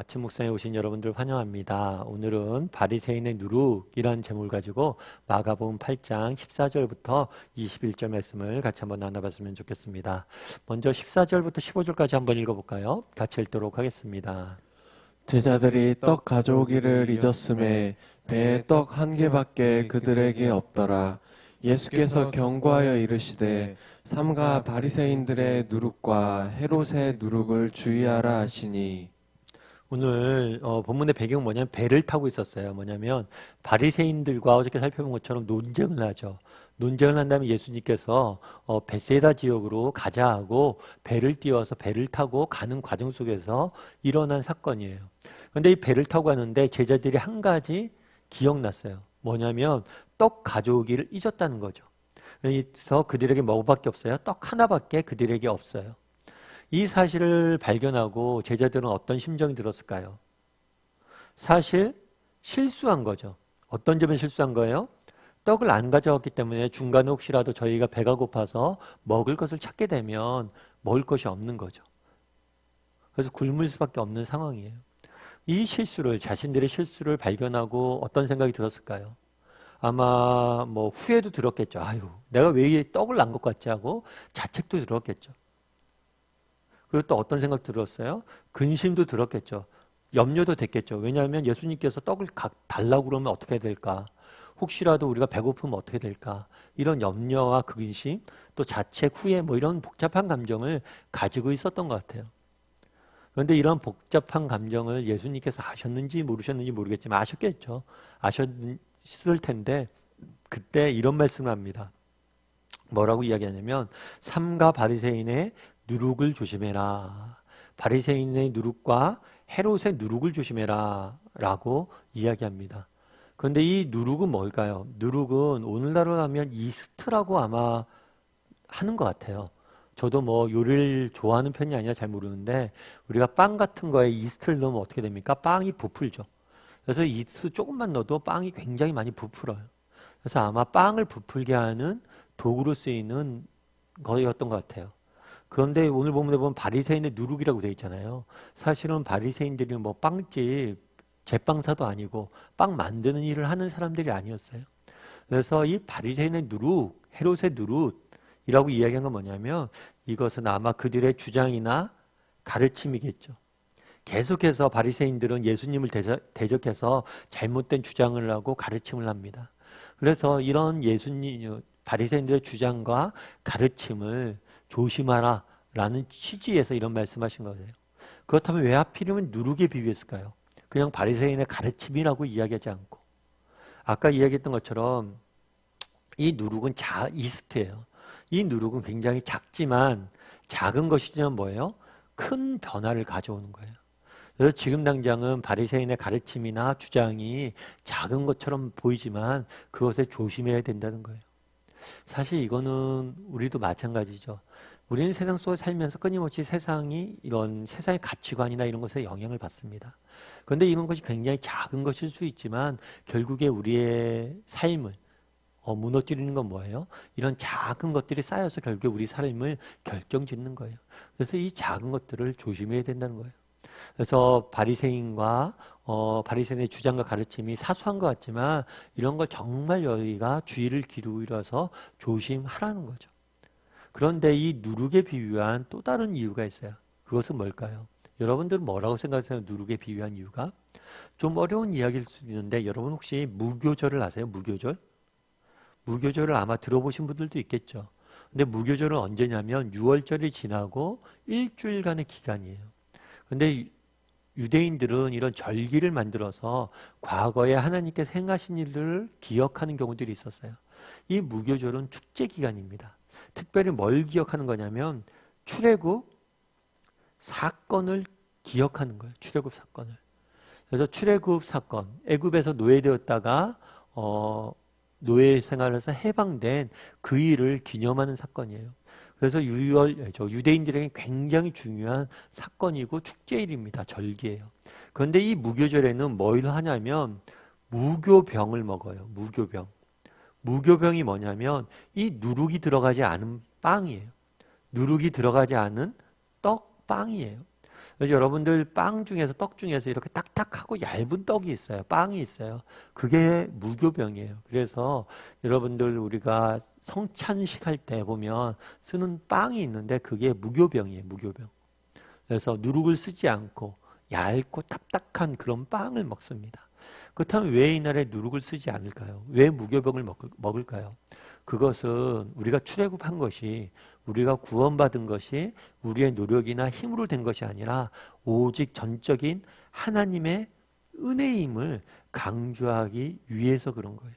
아침 묵상에 오신 여러분들 환영합니다. 오늘은 바리새인의 누룩이라는 제목을 가지고 마가복음 8장 14절부터 21절 말씀을 같이 한번 나눠봤으면 좋겠습니다. 먼저 14절부터 15절까지 한번 읽어볼까요? 같이 읽도록 하겠습니다. 제자들이 떡 가져오기를 잊었음에 배에 떡 한 개밖에 그들에게 없더라. 예수께서 경고하여 이르시되 삼가 바리새인들의 누룩과 헤롯의 누룩을 주의하라 하시니. 오늘 본문의 배경은 뭐냐면 배를 타고 있었어요. 뭐냐면 바리새인들과 어저께 살펴본 것처럼 논쟁을 하죠. 논쟁을 한 다음에 예수님께서 베세다 지역으로 가자 하고 배를 띄워서 배를 타고 가는 과정 속에서 일어난 사건이에요. 그런데 이 배를 타고 가는데 제자들이 한 가지 기억났어요. 뭐냐면 떡 가져오기를 잊었다는 거죠. 그래서 그들에게 뭐밖에 없어요? 떡 하나밖에 그들에게 없어요. 이 사실을 발견하고 제자들은 어떤 심정이 들었을까요? 사실 실수한 거죠. 어떤 점에 실수한 거예요? 떡을 안 가져왔기 때문에 중간에 혹시라도 저희가 배가 고파서 먹을 것을 찾게 되면 먹을 것이 없는 거죠. 그래서 굶을 수밖에 없는 상황이에요. 이 실수를, 자신들의 실수를 발견하고 어떤 생각이 들었을까요? 아마 뭐 후회도 들었겠죠. 아유, 내가 왜 이 떡을 안 갖고 왔지 하고 자책도 들었겠죠. 그리고 또 어떤 생각 들었어요? 근심도 들었겠죠. 염려도 됐겠죠. 왜냐하면 예수님께서 떡을 달라고 그러면 어떻게 될까? 혹시라도 우리가 배고프면 어떻게 될까? 이런 염려와 근심, 또 자책, 후회 뭐 이런 복잡한 감정을 가지고 있었던 것 같아요. 그런데 이런 복잡한 감정을 예수님께서 아셨는지 모르셨는지 모르겠지만 아셨겠죠. 아셨을 텐데 그때 이런 말씀을 합니다. 뭐라고 이야기하냐면 삼가 바리새인의 누룩을 조심해라. 바리새인의 누룩과 헤롯의 누룩을 조심해라 라고 이야기합니다. 그런데 이 누룩은 뭘까요? 누룩은 오늘날로 하면 이스트라고 아마 하는 것 같아요. 저도 뭐 요리를 좋아하는 편이 아니라 잘 모르는데 우리가 빵 같은 거에 이스트를 넣으면 어떻게 됩니까? 빵이 부풀죠. 그래서 이스트 조금만 넣어도 빵이 굉장히 많이 부풀어요. 그래서 아마 빵을 부풀게 하는 도구로 쓰이는 거였던 것 같아요. 그런데 오늘 본문에 보면 바리새인의 누룩이라고 되어 있잖아요. 사실은 바리새인들이 뭐 빵집, 제빵사도 아니고 빵 만드는 일을 하는 사람들이 아니었어요. 그래서 이 바리새인의 누룩, 헤롯의 누룩이라고 이야기한 건 뭐냐면 이것은 아마 그들의 주장이나 가르침이겠죠. 계속해서 바리새인들은 예수님을 대적해서 잘못된 주장을 하고 가르침을 합니다. 그래서 이런 바리새인들의 주장과 가르침을 조심하라 라는 취지에서 이런 말씀하신 거예요. 그렇다면 왜 하필이면 누룩에 비유했을까요? 그냥 바리새인의 가르침이라고 이야기하지 않고 아까 이야기했던 것처럼 이 누룩은 이스트예요. 이 누룩은 굉장히 작지만 작은 것이지만 뭐예요? 큰 변화를 가져오는 거예요. 그래서 지금 당장은 바리새인의 가르침이나 주장이 작은 것처럼 보이지만 그것에 조심해야 된다는 거예요. 사실 이거는 우리도 마찬가지죠. 우리는 세상 속에 살면서 끊임없이 이런 세상의 가치관이나 이런 것에 영향을 받습니다. 그런데 이런 것이 굉장히 작은 것일 수 있지만 결국에 우리의 삶을 무너뜨리는 건 뭐예요? 이런 작은 것들이 쌓여서 결국에 우리 삶을 결정짓는 거예요. 그래서 이 작은 것들을 조심해야 된다는 거예요. 그래서 바리새인의 주장과 가르침이 사소한 것 같지만 이런 걸 정말 저희가 주의를 기울여서 조심하라는 거죠. 그런데 이 누룩에 비유한 또 다른 이유가 있어요. 그것은 뭘까요? 여러분들은 뭐라고 생각하세요? 누룩에 비유한 이유가? 좀 어려운 이야기일 수도 있는데 여러분 혹시 무교절을 아세요? 무교절? 무교절을 아마 들어보신 분들도 있겠죠. 근데 무교절은 언제냐면 6월절이 지나고 일주일간의 기간이에요. 근데 유대인들은 이런 절기를 만들어서 과거에 하나님께서 행하신 일을 기억하는 경우들이 있었어요. 이 무교절은 축제 기간입니다. 특별히 뭘 기억하는 거냐면 출애굽 사건을 기억하는 거예요. 출애굽 사건을. 그래서 출애굽 사건, 애굽에서 노예되었다가 노예 생활에서 해방된 그 일을 기념하는 사건이에요. 그래서 유대인들에게 굉장히 중요한 사건이고 축제일입니다. 절기예요. 그런데 이 무교절에는 뭘 하냐면 무교병을 먹어요. 무교병. 무교병이 뭐냐면 이 누룩이 들어가지 않은 빵이에요. 누룩이 들어가지 않은 떡빵이에요. 그래서 여러분들 빵 중에서 떡 중에서 이렇게 딱딱하고 얇은 떡이 있어요. 빵이 있어요. 그게 무교병이에요. 그래서 여러분들 우리가 성찬식 할 때 보면 쓰는 빵이 있는데 그게 무교병이에요. 무교병. 그래서 누룩을 쓰지 않고 얇고 딱딱한 그런 빵을 먹습니다. 그렇다면 왜 이날에 누룩을 쓰지 않을까요? 왜 무교병을 먹을까요? 그것은 우리가 출애굽한 것이, 우리가 구원받은 것이 우리의 노력이나 힘으로 된 것이 아니라 오직 전적인 하나님의 은혜임을 강조하기 위해서 그런 거예요.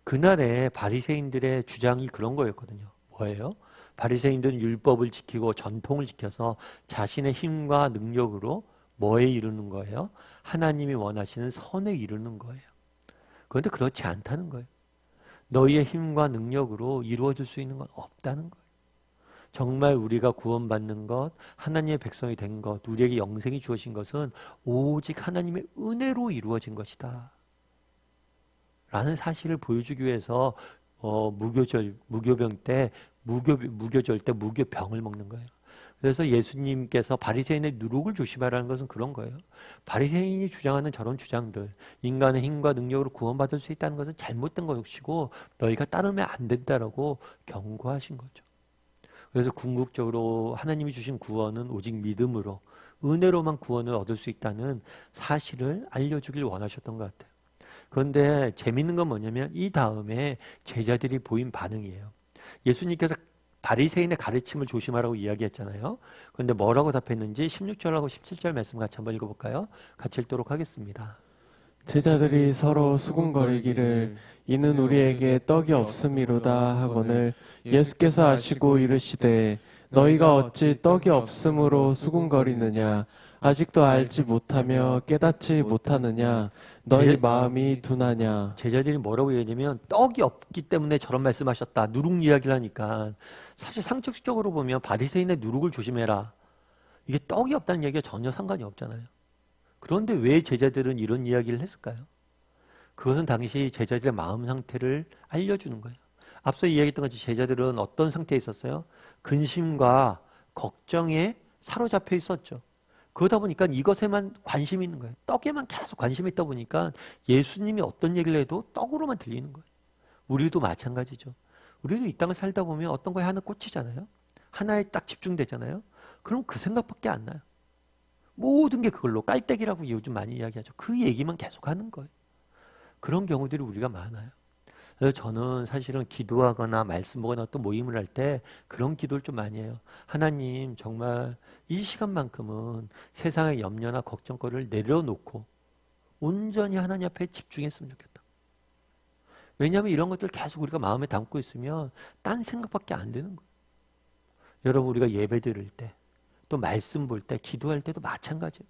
그날에 바리새인들의 주장이 그런 거였거든요. 뭐예요? 바리새인들은 율법을 지키고 전통을 지켜서 자신의 힘과 능력으로 뭐에 이르는 거예요? 하나님이 원하시는 선에 이르는 거예요. 그런데 그렇지 않다는 거예요. 너희의 힘과 능력으로 이루어질 수 있는 건 없다는 거예요. 정말 우리가 구원받는 것, 하나님의 백성이 된 것, 우리에게 영생이 주어진 것은 오직 하나님의 은혜로 이루어진 것이다 라는 사실을 보여주기 위해서 무교병 때, 무교절 때 무교병을 먹는 거예요. 그래서 예수님께서 바리새인의 누룩을 조심하라는 것은 그런 거예요. 바리새인이 주장하는 저런 주장들, 인간의 힘과 능력으로 구원받을 수 있다는 것은 잘못된 것이고 너희가 따르면 안 된다라고 경고하신 거죠. 그래서 궁극적으로 하나님이 주신 구원은 오직 믿음으로, 은혜로만 구원을 얻을 수 있다는 사실을 알려주길 원하셨던 것 같아요. 그런데 재밌는 건 뭐냐면 이 다음에 제자들이 보인 반응이에요. 예수님께서 바리새인의 가르침을 조심하라고 이야기했잖아요. 그런데 뭐라고 답했는지 16절하고 17절 말씀 같이 한번 읽어볼까요? 같이 읽도록 하겠습니다. 제자들이 서로 수군거리기를 이는 우리에게 떡이 없음이로다 하거늘 예수께서 아시고 이르시되 너희가 어찌 떡이 없음으로 수군거리느냐 아직도 알지 못하며 깨닫지 못하느냐 너희 마음이 둔하냐. 제자들이 뭐라고 얘기하냐면 떡이 없기 때문에 저런 말씀하셨다. 누룩 이야기를 하니까 사실 상식적으로 보면 바리새인의 누룩을 조심해라. 이게 떡이 없다는 얘기가 전혀 상관이 없잖아요. 그런데 왜 제자들은 이런 이야기를 했을까요? 그것은 당시 제자들의 마음 상태를 알려주는 거예요. 앞서 이야기했던 것처럼 제자들은 어떤 상태에 있었어요? 근심과 걱정에 사로잡혀 있었죠. 그러다 보니까 이것에만 관심이 있는 거예요. 떡에만 계속 관심이 있다 보니까 예수님이 어떤 얘기를 해도 떡으로만 들리는 거예요. 우리도 마찬가지죠. 우리도 이 땅을 살다 보면 어떤 거에 하나 꽂히잖아요. 하나에 딱 집중되잖아요. 그럼 그 생각밖에 안 나요. 모든 게 그걸로 깔때기라고 요즘 많이 이야기하죠. 그 얘기만 계속 하는 거예요. 그런 경우들이 우리가 많아요. 그래서 저는 사실은 기도하거나 말씀 보거나 어떤 모임을 할 때 그런 기도를 좀 많이 해요. 하나님 정말 이 시간만큼은 세상의 염려나 걱정거리를 내려놓고 온전히 하나님 앞에 집중했으면 좋겠다. 왜냐하면 이런 것들 계속 우리가 마음에 담고 있으면 딴 생각밖에 안 되는 거예요. 여러분 우리가 예배 드릴 때 또 말씀 볼 때 기도할 때도 마찬가지예요.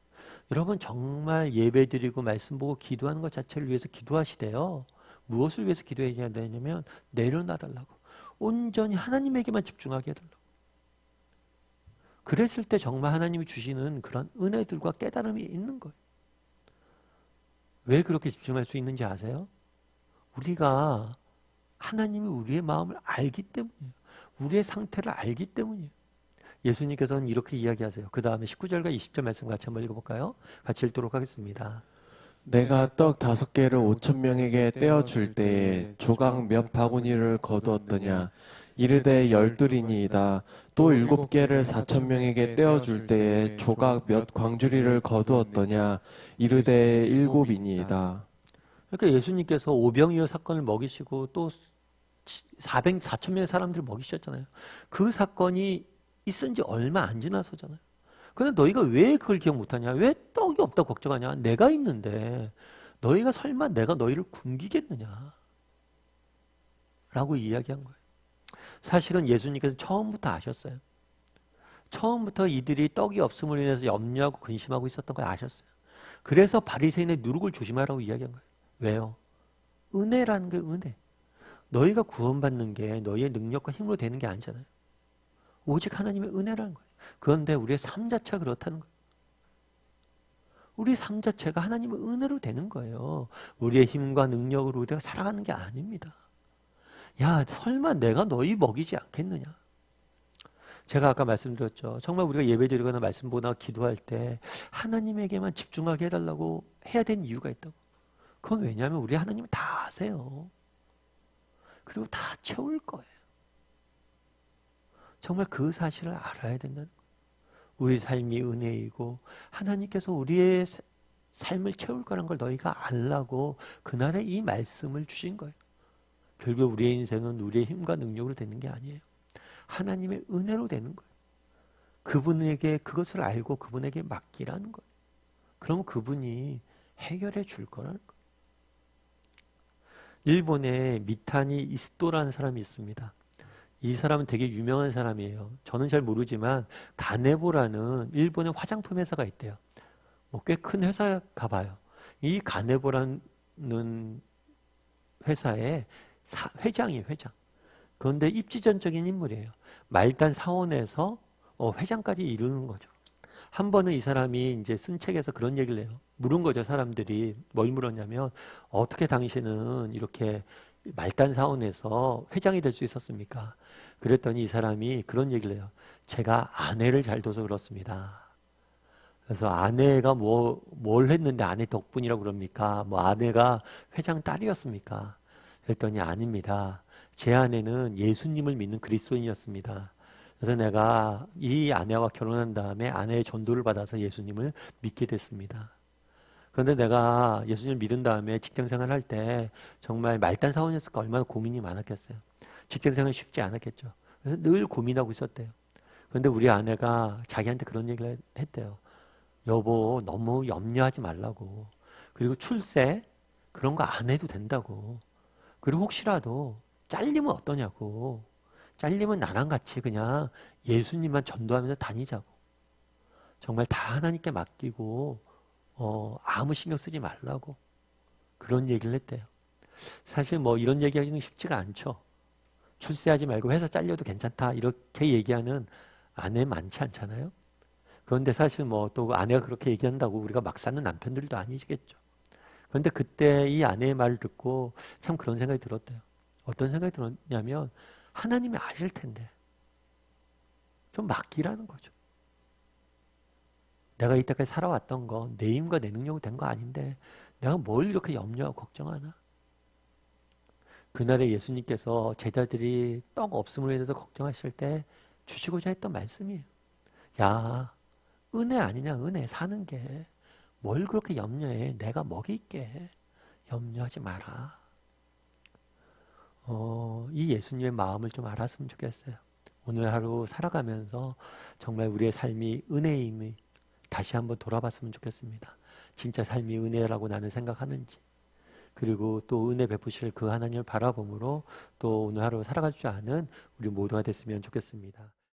여러분 정말 예배 드리고 말씀 보고 기도하는 것 자체를 위해서 기도하시대요. 무엇을 위해서 기도해야 되냐면 내려놔달라고. 온전히 하나님에게만 집중하게 해달라고. 그랬을 때 정말 하나님이 주시는 그런 은혜들과 깨달음이 있는 거예요. 왜 그렇게 집중할 수 있는지 아세요? 우리가 하나님이 우리의 마음을 알기 때문이에요. 우리의 상태를 알기 때문이에요. 예수님께서는 이렇게 이야기하세요. 그 다음에 19절과 20절 말씀 같이 한번 읽어볼까요? 같이 읽도록 하겠습니다. 내가 떡 5개를 5,000명에게 떼어줄 때에 조각 몇 바구니를 거두었더냐 이르되 12이니이다. 또 7개를 4,000명에게 떼어줄 때에 조각 몇 광주리를 거두었더냐 이르되 7이니이다. 그러니까 예수님께서 오병이어 사건을 먹이시고 또 4,000명의 사람들을 먹이셨잖아요. 그 사건이 있은 지 얼마 안 지나서잖아요. 근데 너희가 왜 그걸 기억 못하냐? 왜 떡이 없다고 걱정하냐? 내가 있는데 너희가 설마 내가 너희를 굶기겠느냐? 라고 이야기한 거예요. 사실은 예수님께서 처음부터 아셨어요. 처음부터 이들이 떡이 없음으로 인해서 염려하고 근심하고 있었던 걸 아셨어요. 그래서 바리새인의 누룩을 조심하라고 이야기한 거예요. 왜요? 은혜라는 게 은혜. 너희가 구원받는 게 너희의 능력과 힘으로 되는 게 아니잖아요. 오직 하나님의 은혜라는 거예요. 그런데 우리의 삶 자체가 그렇다는 거예요. 우리 삶 자체가 하나님의 은혜로 되는 거예요. 우리의 힘과 능력으로 우리가 살아가는 게 아닙니다. 야, 설마 내가 너희 먹이지 않겠느냐? 제가 아까 말씀드렸죠. 정말 우리가 예배드리거나 말씀 보거나 기도할 때 하나님에게만 집중하게 해달라고 해야 되는 이유가 있다고. 그건 왜냐하면 우리 하나님은 다 아세요. 그리고 다 채울 거예요. 정말 그 사실을 알아야 된다는 거예요. 우리 삶이 은혜이고 하나님께서 우리의 삶을 채울 거라는 걸 너희가 알라고 그날에 이 말씀을 주신 거예요. 결국 우리의 인생은 우리의 힘과 능력으로 되는 게 아니에요. 하나님의 은혜로 되는 거예요. 그분에게 그것을 알고 그분에게 맡기라는 거예요. 그럼 그분이 해결해 줄 거라는 거예요. 일본에 미타니 이스토라는 사람이 있습니다. 이 사람은 되게 유명한 사람이에요. 저는 잘 모르지만 가네보라는 일본의 화장품 회사가 있대요. 뭐 꽤 큰 회사가 봐요. 이 가네보라는 회사의 회장이에요, 회장. 그런데 입지전적인 인물이에요. 말단 사원에서 회장까지 이루는 거죠. 한 번은 이 사람이 이제 쓴 책에서 그런 얘기를 해요. 물은 거죠, 사람들이. 뭘 물었냐면, 어떻게 당신은 이렇게 말단 사원에서 회장이 될 수 있었습니까? 그랬더니 이 사람이 그런 얘기를 해요. 제가 아내를 잘 둬서 그렇습니다. 그래서 아내가 뭘 했는데 아내 덕분이라고 그럽니까? 뭐 아내가 회장 딸이었습니까? 그랬더니 아닙니다. 제 아내는 예수님을 믿는 그리스도인이었습니다. 그래서 내가 이 아내와 결혼한 다음에 아내의 전도를 받아서 예수님을 믿게 됐습니다. 그런데 내가 예수님을 믿은 다음에 직장생활 할 때 정말 말단 사원이었을까 얼마나 고민이 많았겠어요. 직장생활 쉽지 않았겠죠. 그래서 늘 고민하고 있었대요. 그런데 우리 아내가 자기한테 그런 얘기를 했대요. 여보, 너무 염려하지 말라고. 그리고 출세 그런 거 안 해도 된다고. 그리고 혹시라도 잘리면 어떠냐고. 잘리면 나랑 같이 그냥 예수님만 전도하면서 다니자고. 정말 다 하나님께 맡기고 아무 신경 쓰지 말라고. 그런 얘기를 했대요. 사실 뭐 이런 얘기하기는 쉽지가 않죠. 출세하지 말고 회사 잘려도 괜찮다 이렇게 얘기하는 아내 많지 않잖아요. 그런데 사실 뭐 또 아내가 그렇게 얘기한다고 우리가 막 사는 남편들도 아니겠죠. 그런데 그때 이 아내의 말을 듣고 참 그런 생각이 들었대요. 어떤 생각이 들었냐면 하나님이 아실 텐데 좀 맡기라는 거죠. 내가 이때까지 살아왔던 거 내 힘과 내 능력으로 된 거 아닌데 내가 뭘 이렇게 염려하고 걱정하나? 그날에 예수님께서 제자들이 떡 없음으로 인해서 걱정하실 때 주시고자 했던 말씀이에요. 야, 은혜 아니냐, 은혜 사는 게. 뭘 그렇게 염려해? 내가 먹일게. 염려하지 마라. 이 예수님의 마음을 좀 알았으면 좋겠어요. 오늘 하루 살아가면서 정말 우리의 삶이 은혜임을 다시 한번 돌아봤으면 좋겠습니다. 진짜 삶이 은혜라고 나는 생각하는지. 그리고 또 은혜 베푸실 그 하나님을 바라봄으로 또 오늘 하루 살아갈 줄 아는 우리 모두가 됐으면 좋겠습니다.